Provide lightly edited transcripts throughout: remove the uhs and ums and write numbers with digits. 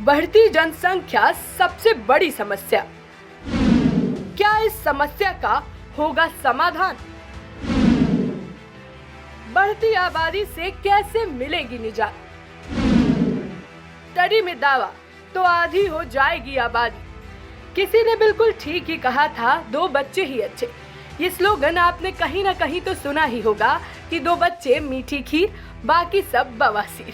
बढ़ती जनसंख्या सबसे बड़ी समस्या। क्या इस समस्या का होगा समाधान? बढ़ती आबादी से कैसे मिलेगी निजात? स्टडी में दावा तो आधी हो जाएगी आबादी। किसी ने बिल्कुल ठीक ही कहा था, 2 बच्चे ही अच्छे। ये स्लोगन आपने कहीं ना कहीं तो सुना ही होगा कि 2 बच्चे मीठी खीर, बाकी सब बवासीर।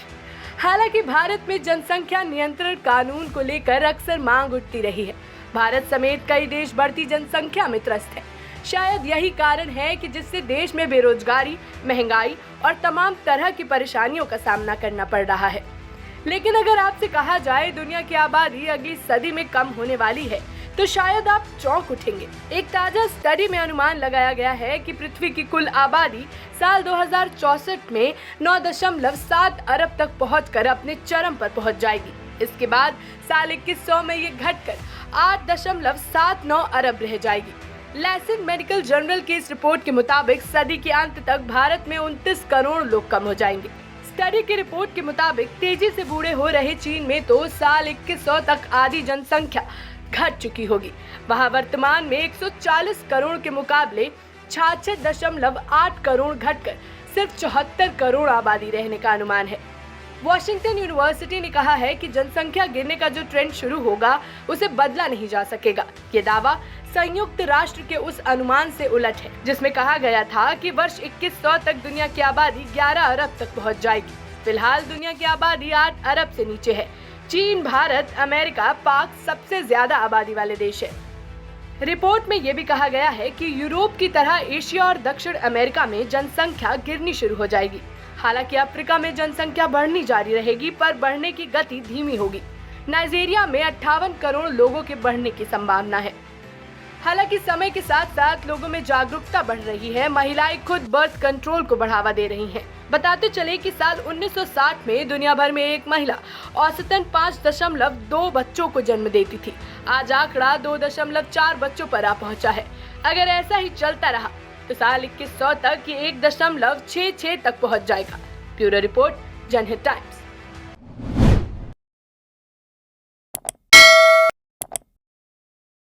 हालांकि भारत में जनसंख्या नियंत्रण कानून को लेकर अक्सर मांग उठती रही है। भारत समेत कई देश बढ़ती जनसंख्या में त्रस्त है। शायद यही कारण है कि जिससे देश में बेरोजगारी, महंगाई और तमाम तरह की परेशानियों का सामना करना पड़ रहा है। लेकिन अगर आपसे कहा जाए दुनिया की आबादी अगली सदी में कम होने वाली है तो शायद आप चौंक उठेंगे। एक ताजा स्टडी में अनुमान लगाया गया है कि पृथ्वी की कुल आबादी साल 2064 में 9.7 अरब तक पहुंचकर अपने चरम पर पहुंच जाएगी। इसके बाद साल 2100 में ये घटकर 8.79 अरब रह जाएगी। लैंसेट मेडिकल जर्नल की इस रिपोर्ट के मुताबिक सदी के अंत तक भारत में 29 करोड़ लोग कम हो जाएंगे। स्टडी की रिपोर्ट के मुताबिक तेजी से बूढ़े हो रहे चीन में तो साल 2100 तक आधी जनसंख्या घट चुकी होगी। वहां वर्तमान में 140 करोड़ के मुकाबले 66.8 करोड़ घटकर सिर्फ 74 करोड़ आबादी रहने का अनुमान है। वॉशिंगटन यूनिवर्सिटी ने कहा है कि जनसंख्या गिरने का जो ट्रेंड शुरू होगा उसे बदला नहीं जा सकेगा। ये दावा संयुक्त राष्ट्र के उस अनुमान से उलट है जिसमें कहा गया था कि वर्ष 2100 तक दुनिया की आबादी 11 अरब तक पहुंच जाएगी। फिलहाल दुनिया की आबादी 8 अरब से नीचे है। चीन, भारत, अमेरिका, पाक सबसे ज्यादा आबादी वाले देश है। रिपोर्ट में यह भी कहा गया है कि यूरोप की तरह एशिया और दक्षिण अमेरिका में जनसंख्या गिरनी शुरू हो जाएगी। हालांकि अफ्रीका में जनसंख्या बढ़नी जारी रहेगी, पर बढ़ने की गति धीमी होगी। नाइजीरिया में 58 करोड़ लोगों के बढ़ने की संभावना है। हालांकि समय के साथ साथ लोगों में जागरूकता बढ़ रही है। महिलाएं खुद बर्थ कंट्रोल को बढ़ावा दे रही हैं। बताते चले कि साल 1960 में दुनिया भर में एक महिला औसतन 5.2 बच्चों को जन्म देती थी। आज आंकड़ा 2.4 बच्चों पर आ पहुंचा है। अगर ऐसा ही चलता रहा तो साल 2100 तक ये 1.66 तक पहुंच जाएगा। ब्यूरो रिपोर्ट, जनहित टाइम्स।